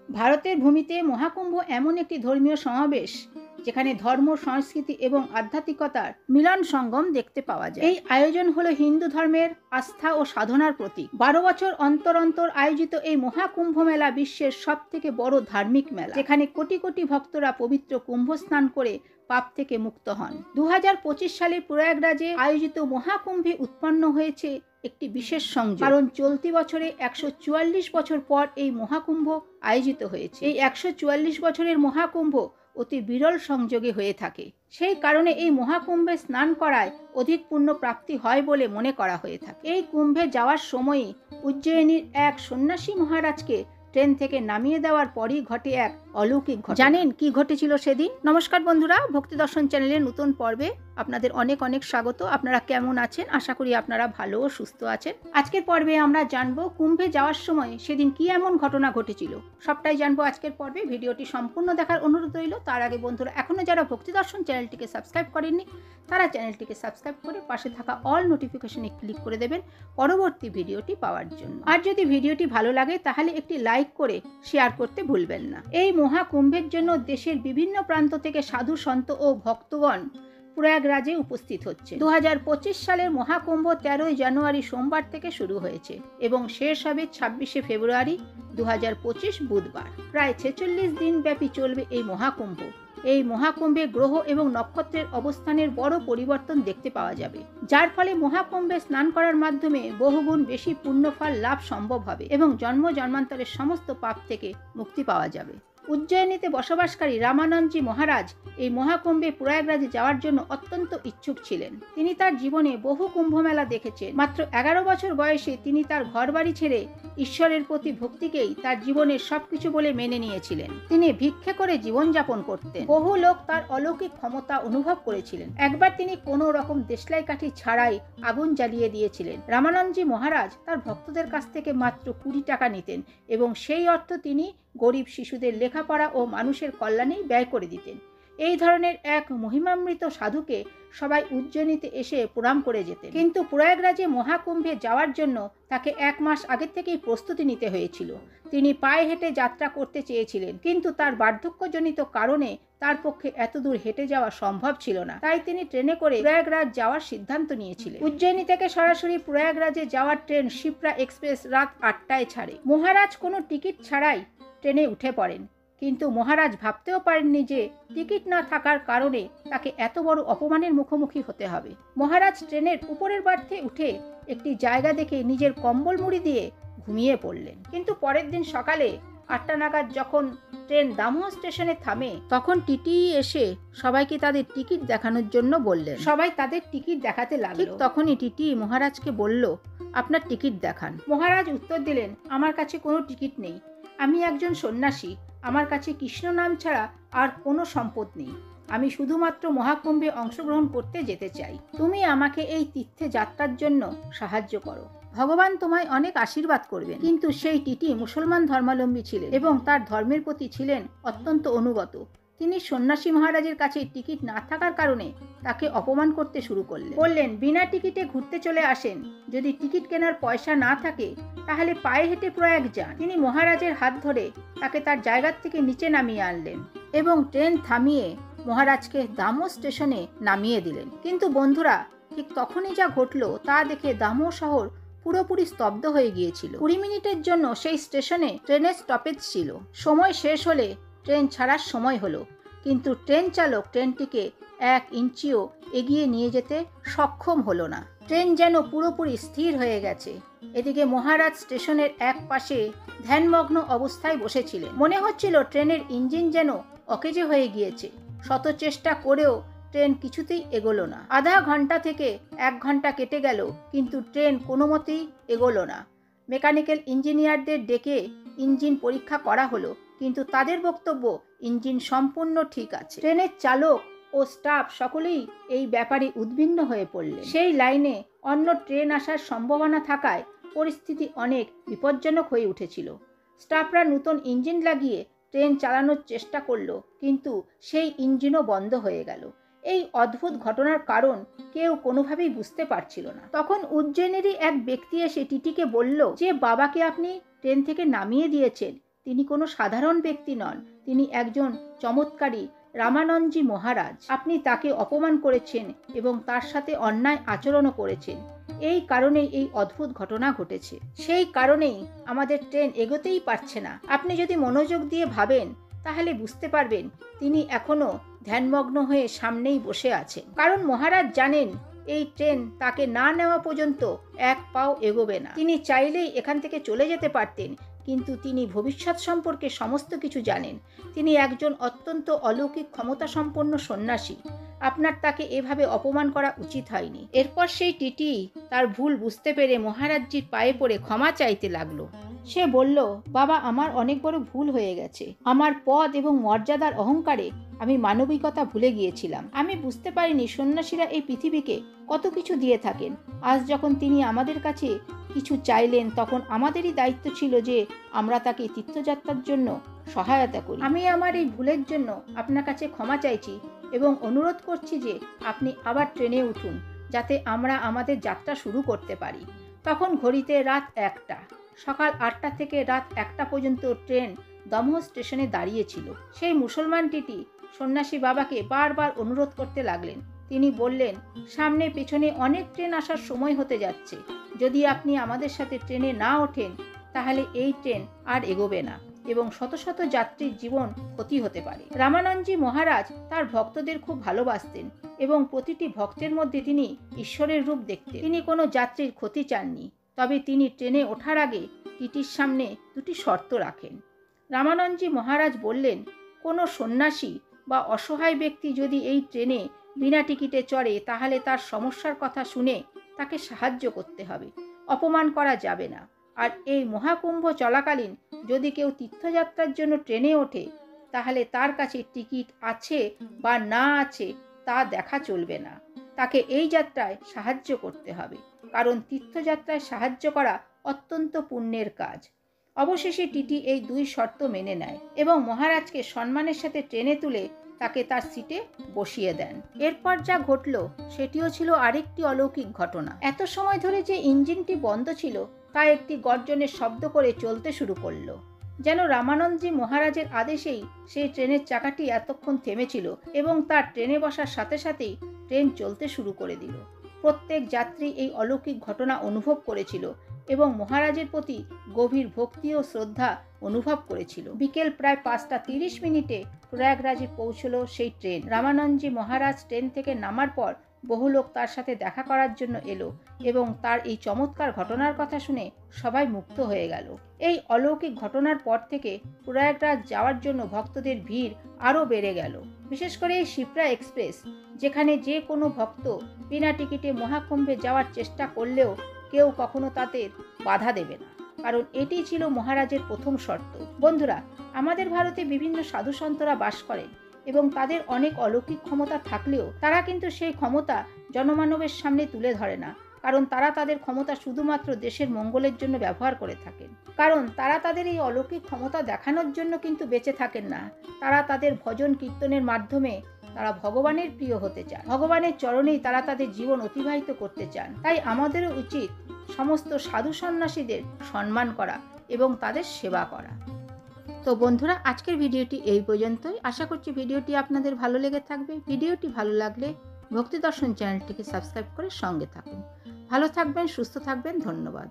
ভারতের ভূমিতে মহাকুম্ভ এমন একটি ধর্মীয় সমাবেশ যেখানে ধর্ম, সংস্কৃতি এবং আধ্যাত্মিকতার মিলন সঙ্গম দেখতে পাওয়া যায়। এই আয়োজন হলো হিন্দু ধর্মের আস্থা ও সাধনার প্রতীক। 12 বছর অন্তর অন্তর আয়োজিত এই মহাকুম্ভ মেলা বিশ্বের সব থেকে বড় ধার্মিক মেলা, যেখানে কোটি কোটি ভক্তরা পবিত্র কুম্ভ স্নান করে পাপ থেকে মুক্ত হন। 2025 সালে প্রয়াগরাজে আয়োজিত মহাকুম্ভে উৎপন্ন হয়েছে একটি বিশেষ সংযোগ, কারণ চলতি বছরে 144 বছর পর এই মহাকুম্ভ আয়োজিত হয়েছে। এই 144 বছরের মহাকুম্ভ অতি বিরল সংযোগে হয়ে থাকে। সেই কারণে এই মহাকুম্ভে স্নান করায় অধিক পুণ্য প্রাপ্তি হয় বলে মনে করা হয়ে থাকে। এই কুম্ভে যাওয়ার সময়ই উজ্জয়িনীর এক সন্ন্যাসী মহারাজকে ট্রেন থেকে নামিয়ে দেওয়ার পরই ঘটে এক অলৌকিক ঘটনা। জানেন কি ঘটেছিল সেদিন? নমস্কার বন্ধুরা, ভক্তি দর্শন চ্যানেলের নতুন পর্বে আপনাদের অনেক অনেক স্বাগত। আপনারা কেমন আছেন? আশা করি আপনারা ভালো ও সুস্থ আছেন। আজকের পর্বে আমরা জানবো কুম্ভে যাওয়ার সময় সেদিন কি এমন ঘটনা ঘটেছিল। সবটাই জানবো আজকের পর্বে। ভিডিওটি সম্পূর্ণ দেখার অনুরোধ রইল। তার আগে বন্ধুরা, এখনো যারা ভক্তি দর্শন চ্যানেলটিকে সাবস্ক্রাইব করেননি তারা চ্যানেলটিকে সাবস্ক্রাইব করে পাশে থাকা অল নোটিফিকেশনে ক্লিক করে দেবেন পরবর্তী ভিডিওটি পাওয়ার জন্য। আর যদি ভিডিওটি ভালো লাগে তাহলে একটি লাইক করে শেয়ার করতে ভুলবেন না। এই মহাকুম্ভের জন্য দেশের বিভিন্ন প্রান্ত থেকে সাধু সন্ত ও ভক্তগণ প্রয়াগরাজে উপস্থিত হচ্ছে। 2025 সালের মহাকুম্ভ 13 জানুয়ারি সোমবার থেকে শুরু হয়েছে এবং শেষ হবে 26 ফেব্রুয়ারি 2025 বুধবার। প্রায় 46 দিন ব্যাপী চলবে এই মহাকুম্ভ। এই মহাকুম্ভে গ্রহ এবং নক্ষত্রের অবস্থানের বড় পরিবর্তন দেখতে পাওয়া যাবে, যার ফলে মহাকুম্ভে স্নান করার মাধ্যমে বহুগুণ বেশি পুণ্যফল লাভ সম্ভব হবে এবং জন্ম জন্মান্তরের সমস্ত পাপ থেকে মুক্তি পাওয়া যাবে। উজ্জয়িনীতে বসবাসকারী রামানন্দজি মহারাজ এই মহাকুম্ভে প্রয়াগরাজে যাওয়ার জন্য অত্যন্ত ইচ্ছুক ছিলেন। তিনি তার জীবনে বহু কুম্ভমেলা দেখেছেন। মাত্র 11 বছর বয়সে তিনি তার ঘরবাড়ি ছেড়ে ঈশ্বরের প্রতি ভক্তিকেই তার জীবনের সবকিছু বলে মেনে নিয়েছিলেন। তিনি ভিক্ষে করে জীবনযাপন করতেন। বহু লোক তার অলৌকিক ক্ষমতা অনুভব করেছিলেন। একবার তিনি কোনো রকম দেশলাই কাঠি ছাড়াই আগুন জ্বালিয়ে দিয়েছিলেন। রামানন্দজি মহারাজ তার ভক্তদের কাছ থেকে মাত্র 20 টাকা নিতেন এবং সেই অর্থ তিনি গরিব শিশুদের লেখাপড়া ও মানুষের কল্যাণেই ব্যয় করে দিতেন। এই ধরনের এক মহিমামৃত সাধুকে সবাই উজ্জয়িনীতে এসে প্রণাম করে যেতেন। কিন্তু প্রয়াগরাজে মহাকুম্ভে যাওয়ার জন্য তাকে 1 মাস আগে থেকেই প্রস্তুতি নিতে হয়েছিল। তিনি পায়ে হেঁটে যাত্রা করতে চেয়েছিলেন, কিন্তু তার বার্ধক্যজনিত কারণে তার পক্ষে এতদূর হেঁটে যাওয়া সম্ভব ছিল না। তাই তিনি ট্রেনে করে প্রয়াগরাজ যাওয়ার সিদ্ধান্ত নিয়েছিলেন। উজ্জয়িনী থেকে সরাসরি প্রয়াগরাজে যাওয়ার ট্রেন শিপ্রা এক্সপ্রেস রাত 8টায় ছাড়ে। মহারাজ কোনো টিকিট ছাড়াই ট্রেনে উঠে পড়েন, কিন্তু মহারাজ ভাবতেও পারেননি যে টিকিট না থাকার কারণে তাকে এত বড় অপমানের মুখোমুখি হতে হবে। মহারাজ ট্রেনের উপরের বার্থে উঠে একটি জায়গা দেখে নিজের কম্বল মুড়ি দিয়ে ঘুমিয়ে পড়লেন। কিন্তু পরের দিন সকালে 8টা নাগাদ যখন ট্রেন দামোহ স্টেশনে থামে, তখন টিটিই এসে সবাইকে তাদের টিকিট দেখানোর জন্য বললেন। সবাই তাদের টিকিট দেখাতে লাগলো। ঠিক তখনই টিটি মহারাজকে বলল, আপনার টিকিট দেখান। মহারাজ উত্তর দিলেন, আমার কাছে কোনো টিকিট নেই। আমি একজন সন্ন্যাসী। আমার কাছে কৃষ্ণ নাম ছাড়া আর কোনো সম্পদ নেই। আমি শুধুমাত্র মহাকুম্ভে অংশগ্রহণ করতে যেতে চাই। তুমি আমাকে এই তীর্থে যাত্রার জন্য সাহায্য করো। ভগবান তোমায় অনেক আশীর্বাদ করবেন। কিন্তু সেই টিটি মুসলমান ধর্মাবলম্বী ছিলেন এবং তার ধর্মের প্রতি ছিলেন অত্যন্ত অনুগত। তিনি সন্ন্যাসী মহারাজের কাছে টিকিট না থাকার কারণে তাকে অপমান করতে শুরু করলেন। বললেন, বিনা টিকিটে ঘুরতে চলে আসেন। যদি টিকিট কেনার পয়সা না থাকে তাহলে পায়ে হেঁটে প্রয়াগ যান। তিনি মহারাজের হাত ধরে তাকে তার জায়গার থেকে নিচে নামিয়ে আনলেন এবং ট্রেন থামিয়ে মহারাজকে দামোহ স্টেশনে নামিয়ে দিলেন। কিন্তু বন্ধুরা, ঠিক তখনই যা ঘটলো তা দেখে দামোহ শহর পুরোপুরি স্তব্ধ হয়ে গিয়েছিল। 20 মিনিটের জন্য সেই স্টেশনে ট্রেনের স্টপেজ ছিল। সময় শেষ হলে ট্রেন ছাড়ার সময় হলো, কিন্তু ট্রেন চালক ট্রেনটিকে 1 ইঞ্চিও এগিয়ে নিয়ে যেতে সক্ষম হলো না। ট্রেন যেন পুরোপুরি স্থির হয়ে গেছে। এদিকে মহারাজ স্টেশনের এক পাশে ধ্যানমগ্ন অবস্থায় বসেছিলেন। মনে হচ্ছিল ট্রেনের ইঞ্জিন যেন অকেজো হয়ে গিয়েছে। শত চেষ্টা করেও ট্রেন কিছুতেই এগোলো না। আধা ঘন্টা থেকে 1 ঘন্টা কেটে গেল, কিন্তু ট্রেন কোনো মতেই এগোলো না। মেকানিক্যাল ইঞ্জিনিয়ারদের ডেকে ইঞ্জিন পরীক্ষা করা হলো, কিন্তু তাদের বক্তব্য ইঞ্জিন সম্পূর্ণ ঠিক আছে। ট্রেনের চালক ও স্টাফ সকলেই এই ব্যাপারে উদ্বিগ্ন হয়ে পড়লেন। সেই লাইনে অন্য ট্রেন আসার সম্ভাবনা থাকায় পরিস্থিতি অনেক বিপজ্জনক হয়ে উঠেছিল। স্টাফরা নতুন ইঞ্জিন লাগিয়ে ট্রেন চালানোর চেষ্টা করলো, কিন্তু সেই ইঞ্জিনও বন্ধ হয়ে গেল। এই অদ্ভুত ঘটনার কারণ কেউ কোনোভাবেই বুঝতে পারছিল না। তখন উজ্জয়িনেরই এক ব্যক্তি এসে টিটিকে বলল যে বাবাকে আপনি ট্রেন থেকে নামিয়ে দিয়েছেন, তিনি কোনো সাধারণ ব্যক্তি নন, তিনি একজন চমৎকারী রামানন্দজি মহারাজ। আপনি তাকে অপমান করেছেন এবং তার সাথে অন্যায় আচরণও করেছেন। এই কারণেই এই অদ্ভুত ঘটনা ঘটেছে। সেই কারণেই আমাদের ট্রেন এগোতেই পারছে না। আপনি যদি মনোযোগ দিয়ে ভাবেন তাহলে বুঝতে পারবেন তিনি এখনো ধ্যানমগ্ন হয়ে সামনেই বসে আছেন। কারণ মহারাজ জানেন এই ট্রেন তাকে না নেওয়া পর্যন্ত এক পাও এগোবে না। তিনি চাইলেই এখান থেকে চলে যেতে পারতেন, কিন্তু তিনি ভবিষ্যৎ সম্পর্কে সমস্ত কিছু জানেন। তিনি একজন অত্যন্ত অলৌকিক ক্ষমতা সম্পন্ন সন্ন্যাসী। আপনার তাকে এভাবে অপমান করা উচিত হয়নি। এরপর সেই টিটি তার ভুল বুঝতে পেরে মহারাজজির পায়ে পড়ে ক্ষমা চাইতে লাগলো। সে বলল, বাবা, আমার অনেক বড় ভুল হয়ে গেছে। আমার পদ এবং মর্যাদার অহংকারে আমি মানবিকতা ভুলে গিয়েছিলাম। আমি বুঝতে পারিনি সন্ন্যাসীরা এই পৃথিবীকে কত কিছু দিয়ে থাকেন। আজ যখন তিনি আমাদের কাছে কিছু চাইলেন, তখন আমাদেরই দায়িত্ব ছিল যে আমরা তাকে তীর্থযাত্রার জন্য সহায়তা করি। আমি আমার এই ভুলের জন্য আপনার কাছে ক্ষমা চাইছি এবং অনুরোধ করছি যে আপনি আবার ট্রেনে উঠুন, যাতে আমরা আমাদের যাত্রা শুরু করতে পারি। তখন ঘড়িতে রাত 1টা। সকাল 8টা থেকে রাত 1টা পর্যন্ত ট্রেন দমহ স্টেশনে দাঁড়িয়েছিল। সেই মুসলমান টিটি সন্ন্যাসী বাবাকে বারবার অনুরোধ করতে লাগলেন। তিনি বললেন, সামনে পেছনে অনেক ট্রেন আসার সময় হতে যাচ্ছে। যদি আপনি আমাদের সাথে ট্রেনে না ওঠেন তাহলে এই ট্রেন আর এগোবে না এবং শত শত যাত্রীর জীবন ক্ষতি হতে পারে। রামানন্দজি মহারাজ তার ভক্তদের খুব ভালোবাসতেন এবং প্রতিটি ভক্তের মধ্যে তিনি ঈশ্বরের রূপ দেখতেন। তিনি কোনো যাত্রীর ক্ষতি চাননি। তবে তিনি ট্রেনে ওঠার আগে টিটির সামনে দুটি শর্ত রাখেন। রামানন্দজি মহারাজ বললেন, কোনো সন্ন্যাসী বা অসহায় ব্যক্তি যদি এই ট্রেনে বিনা টিকিটে চড়ে তাহলে তার সমস্যার কথা শুনে তাকে সাহায্য করতে হবে, অপমান করা যাবে না। আর এই মহাকুম্ভ চলাকালীন যদি কেউ তীর্থযাত্রার জন্য ট্রেনে ওঠে তাহলে তার কাছে টিকিট আছে বা না আছে তা দেখা চলবে না। তাকে এই যাত্রায় সাহায্য করতে হবে, কারণ তীর্থযাত্রায় সাহায্য করা অত্যন্ত পুণ্যের কাজ। অবশেষে টিটি এই দুই শর্ত মেনে নেয় এবং মহারাজকে সম্মানের সাথে ট্রেনে তুলে তাকে তার সিটে বসিয়ে দেন। এরপর যা ঘটল সেটিও ছিল আরেকটি অলৌকিক ঘটনা। এত সময় ধরে যে ইঞ্জিনটি বন্ধ ছিল তা একটি গর্জনের শব্দ করে চলতে শুরু করলো। যেন রামানন্দজি মহারাজের আদেশেই সেই ট্রেনের চাকাটি এতক্ষণ থেমেছিল এবং তার ট্রেনে বসার সাথে সাথেই ট্রেন চলতে শুরু করে দিল। প্রত্যেক যাত্রী এই অলৌকিক ঘটনা অনুভব করেছিল এবং মহারাজের প্রতি গভীর ভক্তি ও শ্রদ্ধা অনুভব করেছিল। বিকেল প্রায় 5:30 প্রয়াগরাজে পৌঁছল সেই ট্রেন। রামানন্দজি মহারাজ ট্রেন থেকে নামার পর বহু লোক তার সাথে দেখা করার জন্য এলো এবং তার এই চমৎকার ঘটনার কথা শুনে সবাই মুগ্ধ হয়ে গেল। এই অলৌকিক ঘটনার পর থেকে প্রয়াগরাজ যাওয়ার জন্য ভক্তদের ভিড় আরও বেড়ে গেল। বিশেষ করে এই শিপ্রা এক্সপ্রেস, যেখানে যে কোনো ভক্ত বিনা টিকিটে মহাকুম্ভে যাওয়ার চেষ্টা করলেও কেউ কখনো তাদের বাধা দেবে না, কারণ এটি ছিল মহারাজের প্রথম শর্ত। বন্ধুরা, আমাদের ভারতে বিভিন্ন সাধু সন্তরা বাস করেন এবং তাদের অনেক অলৌকিক ক্ষমতা থাকলেও তারা কিন্তু সেই ক্ষমতা জনমানবের সামনে তুলে ধরে না, কারণ তারা তাদের ক্ষমতা শুধুমাত্র দেশের মঙ্গলের জন্য ব্যবহার করে থাকেন। কারণ তারা তাদের এই অলৌকিক ক্ষমতা দেখানোর জন্য কিন্তু বেঁচে থাকেন না। তারা তাদের ভজন কীর্তনের মাধ্যমে তারা ভগবানের প্রিয় হতে চান, ভগবানের চরণেই তারা তাদের জীবন অতিবাহিত করতে চান। তাই আমাদেরও উচিত সমস্ত সাধু সন্ন্যাসীদের সম্মান করা এবং তাদের সেবা করা। তো বন্ধুরা, আজকের ভিডিওটি এই পর্যন্তই। আশা করছি ভিডিওটি আপনাদের ভালো লেগে থাকবে। ভিডিওটি ভালো লাগলে ভক্তি দর্শন চ্যানেলটিকে সাবস্ক্রাইব করে সঙ্গে থাকুন। ভালো থাকবেন, সুস্থ থাকবেন। ধন্যবাদ।